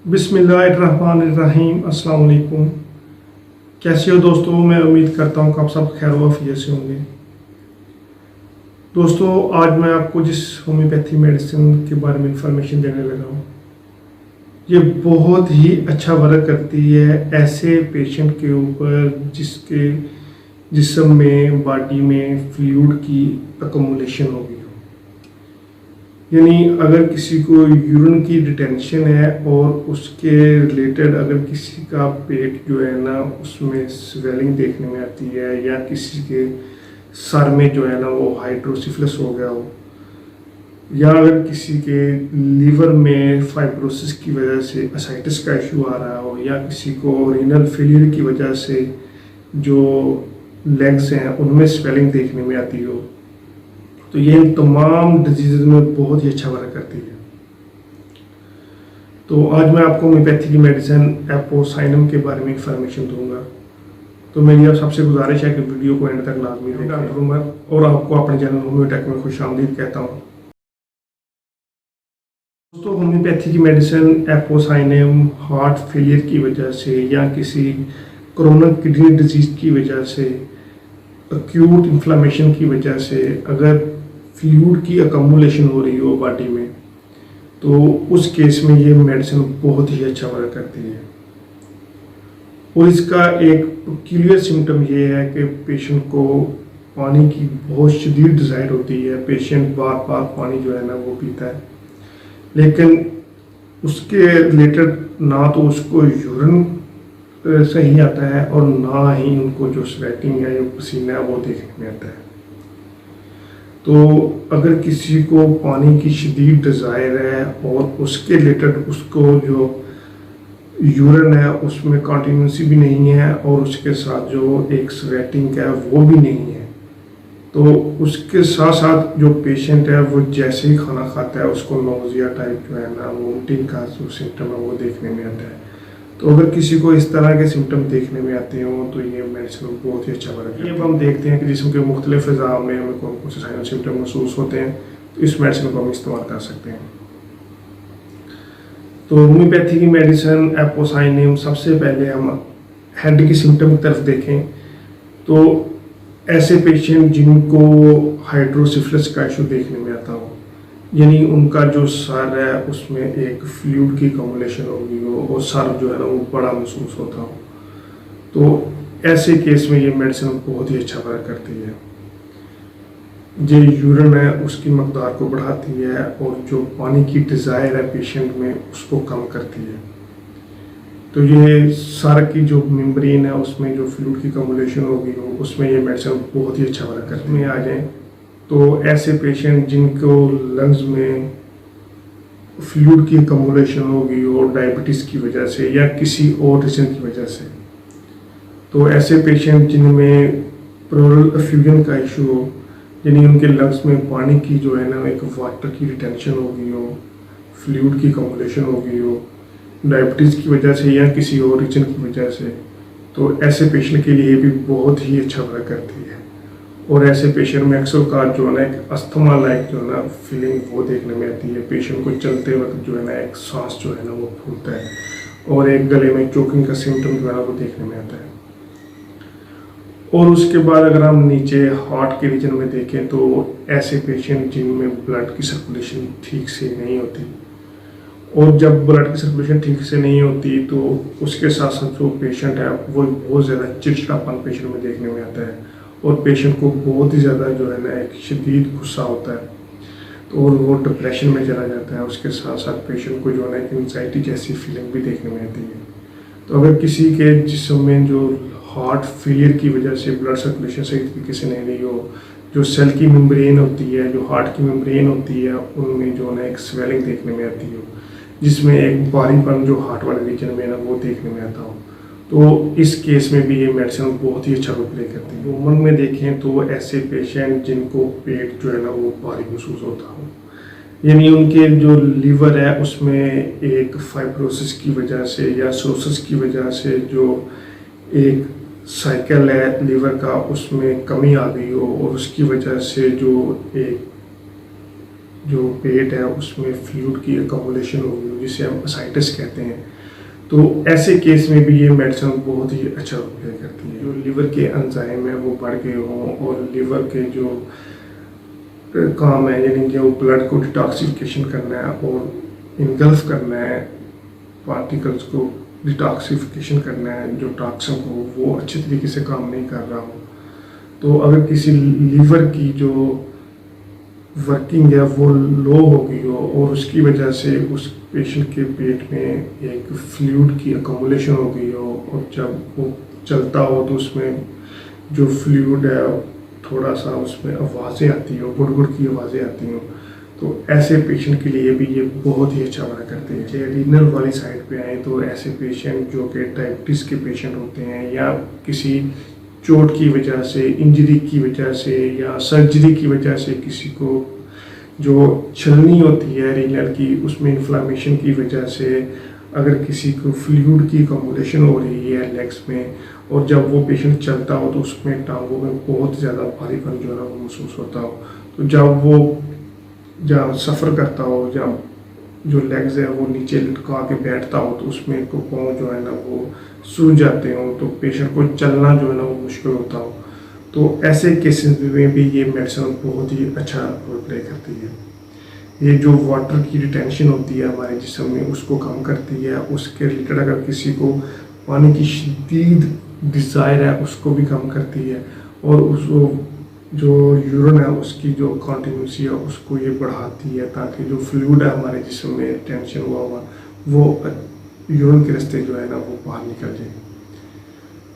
बिस्मिल्लाहिर्रहमानिर्रहीम। अस्सलाम वालेकुम। कैसे हो दोस्तों? मैं उम्मीद करता हूँ कि आप सब खैर वाफियत से होंगे। दोस्तों, आज मैं आपको जिस होम्योपैथी मेडिसिन के बारे में इंफॉर्मेशन देने लगा हूँ, ये बहुत ही अच्छा वर्क करती है ऐसे पेशेंट के ऊपर जिसके जिस्म में, बॉडी में फ्लूइड की अकोमोलेशन होगी। यानी अगर किसी को यूरिन की डिटेंशन है और उसके रिलेटेड अगर किसी का पेट जो है ना उसमें स्वेलिंग देखने में आती है, या किसी के सर में जो है ना वो हाइड्रोसिफिलिस हो गया हो, या अगर किसी के लीवर में फाइब्रोसिस की वजह से असाइटिस का इशू आ रहा हो, या किसी को रीनल फेलियर की वजह से जो लेग्स हैं उनमें स्वेलिंग देखने में आती हो, तो ये इन तमाम डिजीज़ में बहुत ही अच्छा वर्क करती है। तो आज मैं आपको होम्योपैथी की मेडिसिन एपोसाइनम के बारे में इंफॉर्मेशन दूंगा। तो मेरी आप सबसे गुजारिश है कि वीडियो को एंड तक लाजमी देखें। डॉक्टर उमर और आपको अपने चैनल होम्योटेक में खुशामदीद कहता हूँ। दोस्तों, होम्योपैथी की मेडिसिन एपोसाइनम हार्ट फेलियर की वजह से या किसी क्रोनिक किडनी डिजीज़ की वजह से, एक्यूट इन्फ्लामेशन की वजह से अगर फ्लूइड की अकोमोलेशन हो रही हो बॉडी में, तो उस केस में ये मेडिसिन बहुत ही अच्छा वर्क करती है। और इसका एक पेक्यूलियर सिम्टम ये है कि पेशेंट को पानी की बहुत शदीद डिज़ायर होती है। पेशेंट बार बार पानी जो है ना वो पीता है, लेकिन उसके रिलेटेड ना तो उसको यूरिन सही आता है और ना ही उनको जो स्वेटिंग है, जो पसीना है वो देखने में आता है। तो अगर किसी को पानी की शदीद डिज़ायर है और उसके रिलेटेड उसको जो यूरिन है उसमें कॉन्टीन्यूंसी भी नहीं है और उसके साथ जो एक स्वेटिंग है वो भी नहीं है, तो उसके साथ साथ जो पेशेंट है वो जैसे ही खाना खाता है उसको नोजिया टाइप जो है ना वोमिटिंग का जो सिम्टम है वो देखने में आता है। तो अगर किसी को इस तरह के सिम्टम देखने में आते हो तो ये मेडिसिन बहुत ही अच्छा वर्क है। अब हम देखते हैं कि जिस्म के मुख्तलिफ अज़ा में हमें कौन कौन से साइनल सिम्टम महसूस होते हैं, तो इस मेडिसिन को हम इस्तेमाल कर सकते हैं। तो होम्योपैथी की मेडिसिन एपोसाइनम, सबसे पहले हम हेड की सिम्टम की तरफ देखें तो ऐसे पेशेंट जिनको हाइड्रोसिफिलिस का इशू देखने में आता हो, यानी उनका जो सर है उसमें एक फ्लूइड की अकोमोलेशन होगी हो और सर जो है ना वो बड़ा महसूस होता हो, तो ऐसे केस में ये मेडिसिन बहुत ही अच्छा वर्क करती है। जो यूरिन है उसकी मकदार को बढ़ाती है और जो पानी की डिज़ायर है पेशेंट में उसको कम करती है। तो ये सर की जो मेम्ब्रेन है उसमें जो फ्लूइड की अकोमोलेशन होगी हो उसमें ये मेडिसिन बहुत ही अच्छा वर्क करती है। में आ जाए तो ऐसे पेशेंट जिनको लंग्स में फ्लूइड की अकोमोलेशन होगी और डायबिटीज़ की वजह से या किसी और रीजन की वजह से, तो ऐसे पेशेंट जिनमें प्लोरल एफ्यूजन का इशू हो, यानी उनके लंग्स में पानी की जो है ना एक वाटर की रिटेंशन होगी हो, फ्लूइड की अकोमोलेशन होगी हो डायबिटीज़ की वजह से या किसी और रीजन की वजह से, तो ऐसे पेशेंट के लिए भी बहुत ही अच्छा वर्क करती है। और ऐसे पेशेंट में अक्सर का जो है ना एक अस्थमा लाइक जो है ना फीलिंग वो देखने में आती है। पेशेंट को चलते वक्त जो है ना एक सांस जो है ना वो फूलता है और एक गले में चोकिंग का सिम्टम जो है ना वो देखने में आता है। और उसके बाद अगर हम नीचे हार्ट के रीजन में देखें तो ऐसे पेशेंट जिनमें ब्लड की सर्कुलेशन ठीक से नहीं होती, और जब ब्लड की सर्कुलेशन ठीक से नहीं होती तो उसके साथ साथ जो पेशेंट है वो बहुत ज़्यादा चिड़चिड़ापन पेशेंट में देखने में आता है और पेशेंट को बहुत ही ज़्यादा जो है ना एक शदीद गुस्सा होता है, तो और वो डिप्रेशन में चला जाता है। उसके साथ साथ पेशेंट को जो है ना एक एंग्जाइटी जैसी फीलिंग भी देखने में आती है। तो अगर किसी के जिस्म में जो हार्ट फेलियर की वजह से ब्लड सर्कुलेशन सही तरीके से नहीं रही हो, जो सेल की मेम्ब्रेन होती है, जो हार्ट की मेम्ब्रेन होती है, उनमें जो है ना एक स्वेलिंग देखने में आती हो, जिसमें एक भारीपन जो हार्ट वाले रीजन में ना वो देखने में आता हो, तो इस केस में भी ये मेडिसिन बहुत ही अच्छा रोल प्ले करती है। उम्र में देखें तो ऐसे पेशेंट जिनको पेट जो है ना वो भारी महसूस होता हो, यानी उनके जो लीवर है उसमें एक फाइब्रोसिस की वजह से या सिरोसिस की वजह से जो एक साइकिल है लीवर का उसमें कमी आ गई हो और उसकी वजह से जो एक जो पेट है उसमें फ्लूइड की अकोमोडेशन होगी जिसे हम असाइटिस कहते हैं। तो ऐसे केस में भी ये मेडिसिन बहुत ही अच्छा रोल प्ले करती है। जो लिवर के एंजाइम है वो बढ़ गए हों और लिवर के जो काम है यानी कि वो ब्लड को डिटॉक्सिफिकेशन करना है और इनगल्फ करना है, पार्टिकल्स को डिटॉक्सिफिकेशन करना है, जो टॉक्सिन को वो अच्छे तरीके से काम नहीं कर रहा हो, तो अगर किसी लीवर की जो वर्किंग है वो लो हो गई हो और उसकी वजह से उस पेशेंट के पेट में एक फ्लूइड की अकोमोडेशन हो गई हो और जब वो चलता हो तो उसमें जो फ्लूइड है थोड़ा सा उसमें आवाज़ें आती हो, गुड़ की आवाज़ें आती हो, तो ऐसे पेशेंट के लिए भी ये बहुत ही अच्छा वर्क करते हैं। चाहे रीनल वाली साइड पे आए तो ऐसे पेशेंट जो कि डायबिटीज़ के पेशेंट होते हैं या किसी चोट की वजह से, इंजरी की वजह से या सर्जरी की वजह से किसी को जो छलनी होती है रीनल की उसमें इन्फ्लामेशन की वजह से अगर किसी को फ्लूइड की अकोमोडेशन हो रही है लेग्स में और जब वो पेशेंट चलता हो तो उसमें टांगों में बहुत ज़्यादा भारीपन जो है ना वो महसूस होता हो, तो जब वो जब सफ़र करता हो, जब जो लेग्स है वो नीचे लटका के बैठता हो तो उसमें को पाँव जो है ना वो सूज जाते हो, तो पेशेंट को चलना जो है ना वो मुश्किल होता हो। तो ऐसे केसेस में भी ये मेडिसिन बहुत ही अच्छा रोल प्ले करती है। ये जो वाटर की रिटेंशन होती है हमारे जिस्म में उसको कम करती है। उसके रिलेटेड अगर किसी को पानी की शदीद डिज़ायर है उसको भी कम करती है और उसको जो यूरिन है उसकी जो कॉन्टिन्यूसी है उसको ये बढ़ाती है ताकि जो फ्लूइड है हमारे जिस्म में टेंशन हुआ वो यूरिन के रास्ते जो है ना वो बाहर निकल जाए।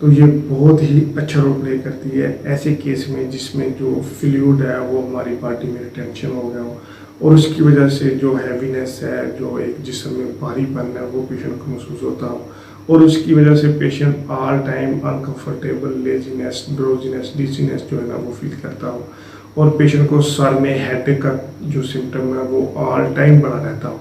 तो ये बहुत ही अच्छा रोल प्ले करती है ऐसे केस में जिसमें जो फ्लूइड है वो हमारी बॉडी में रिटेंशन हो गया हो और उसकी वजह से जो हैवीनेस है, जो एक जिस्म में भारीपन है वो पेशेंट को महसूस होता हो और उसकी वजह से patient all time uncomfortable, laziness, drowsiness, dizziness जो है ना वो फील करता हो और पेशेंट को सर में हेडेक का जो सिम्टम है वो ऑल टाइम बना रहता हो।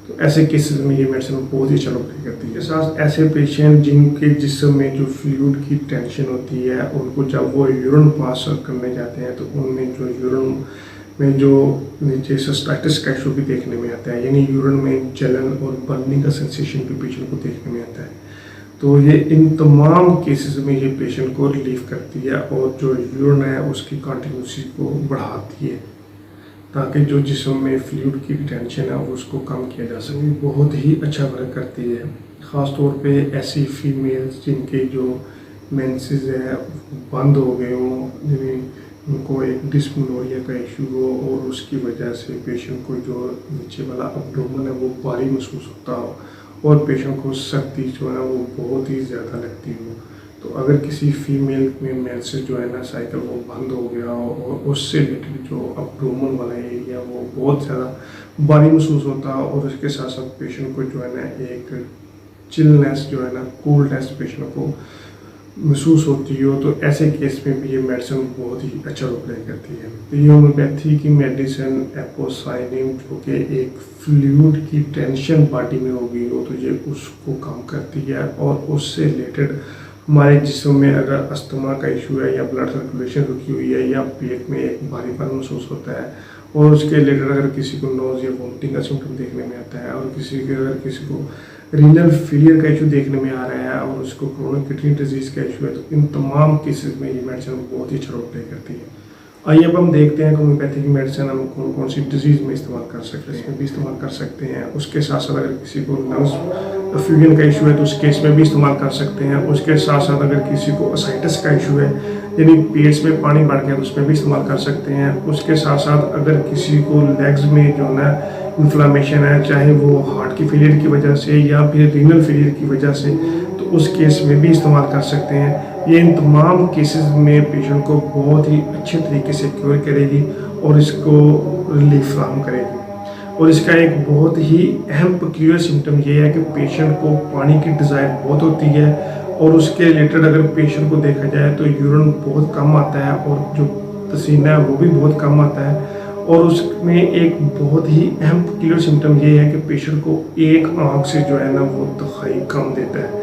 तो ऐसे केसेस में ये मेडिसिन बहुत ही अच्छा रोल प्ले करती है। साथ ऐसे पेशेंट जिनके जिस्म में जो फ्लूइड की टेंशन होती है उनको जब वो यूरिन पास करने जाते हैं तो उनमें जो यूरिन में जो नीचे सिस्टाइटिस का इशू भी देखने में आता है, यानी यूरिन में जलन और बर्निंग का सेंसेशन भी पेशेंट को देखने में आता है। तो ये इन तमाम केसेस में ये पेशेंट को रिलीफ करती है और जो यूरिन है उसकी कंटिन्यूसी को बढ़ाती है ताकि जो जिस्म में फ्लूइड की टेंशन है उसको कम किया जा सके। बहुत ही अच्छा वर्क करती है, ख़ास तौर पे ऐसी फीमेल्स जिनके जो मेंसेस है बंद हो गए हों, जिन्हें उनको एक डिस्मेनोरिया का इशू हो और उसकी वजह से पेशेंट को जो नीचे वाला अब्डोमेन है वो भारी महसूस होता हो और पेशेंट को सर्दी जो है ना वो बहुत ही ज़्यादा लगती हो। तो अगर किसी फीमेल में मेंसेस जो है ना साइकिल वो बंद हो गया हो और उससे रिलेटेड जो अब्डोमेन वाला एरिया वो बहुत ज़्यादा भारी महसूस होता हो और उसके साथ साथ पेशेंट को जो है ना एक चिलनेस जो है ना कूलनेस पेशेंट को महसूस होती हो, तो ऐसे केस में भी ये मेडिसिन बहुत ही अच्छा रोल प्ले करती है। तो ये होम्योपैथी की मेडिसिन एपोसाइनिन जो कि एक फ्लूइड की टेंशन बॉडी में हो गई हो तो ये उसको कम करती है और उससे रिलेटेड हमारे जिस्म में अगर अस्थमा का इशू है या ब्लड सर्कुलेशन रुकी हुई है या पेट में एक भारीपन महसूस होता है और उसके रिलेटेड अगर किसी को नोज या वोमिटिंग का सिम्टम देखने में आता है और किसी को रीनल फेलियर का इशू देखने में आ रहा है और उसको क्रोनिक किडनी डिजीज़ का इशू है, तो इन तमाम केसेस में ये मेडिसिन बहुत ही अच्छा रोल प्ले करती है। आइए अब हम देखते हैं कि होम्योपैथी की मेडिसिन हम कौन कौन सी डिजीज़ में इस्तेमाल कर सकते हैं, इसमें भी इस्तेमाल कर सकते हैं। उसके साथ साथ अगर किसी को लंग्स फ्यूजन का इशू है तो उस केस में भी इस्तेमाल कर सकते हैं। उसके साथ साथ अगर किसी को असाइटिस का इशू है यानी पेट में पानी बढ़ गया तो उसमें भी इस्तेमाल कर सकते हैं। उसके साथ साथ अगर किसी को लेग्स में जो है इन्फ्लामेशन है, चाहे वो हार्ट की फेलियर की वजह से या फिर रीनल फेलियर की वजह से, तो उस केस में भी इस्तेमाल कर सकते हैं। ये इन तमाम केसेस में पेशेंट को बहुत ही अच्छे तरीके से क्योर करेगी और इसको रिलीफ फराहम करेगी। और इसका एक बहुत ही अहम क्लियर सिम्टम ये है कि पेशेंट को पानी की डिज़ायर बहुत होती है और उसके रिलेटेड अगर पेशेंट को देखा जाए तो यूरिन बहुत कम आता है और जो पसीना है वो भी बहुत कम आता है। और उसमें एक बहुत ही अहम क्लियर सिम्टम ये है कि पेशेंट को एक आँख से जो है ना वो दिखाई कम देता है।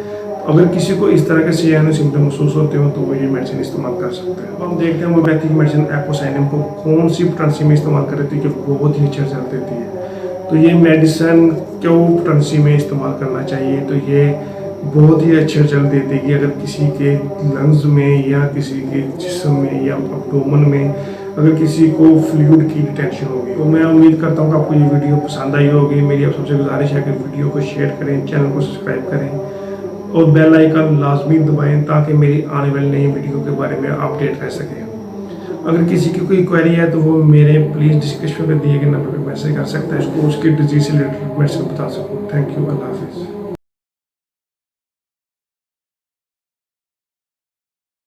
अगर किसी को इस तरह के सियानो सिम्टम महसूस होते हो तो वो ये मेडिसिन इस्तेमाल कर सकते हैं। अब हम देखते हैं होम्योपैथिक मेडिसिन एपोसाइनम को कौन सी पोटेंसी में इस्तेमाल कर रही थी, बहुत ही अच्छा रिजल्ट देती है। तो ये मेडिसिन क्यों पोटेंसी में इस्तेमाल करना चाहिए, तो ये बहुत ही अच्छा रिजल्ट दे देगी अगर किसी के लंग्स में या किसी के जिस्म में या एब्डोमेन में अगर किसी को फ्लूइड की डिटेंशन होगी। तो मैं उम्मीद करता हूँ कि आपको ये वीडियो पसंद आई होगी। मेरी आप सबसे गुजारिश है कि वीडियो को शेयर करें, चैनल को सब्सक्राइब करें और बेल आइकन लाजमी दबाएं ताकि मेरी आने वाली नई वीडियो के बारे में अपडेट रह सके। अगर किसी की कोई क्वेरी है तो वो मेरे प्लीज़ डिस्क्रिप्शन में दिए गए नंबर पर मैसेज कर सकता है, उसको उसकी डिजीज से रिलेटेड मेडिसिन बता सकूँ। थैंक यू, अल्लाह हाफिज़।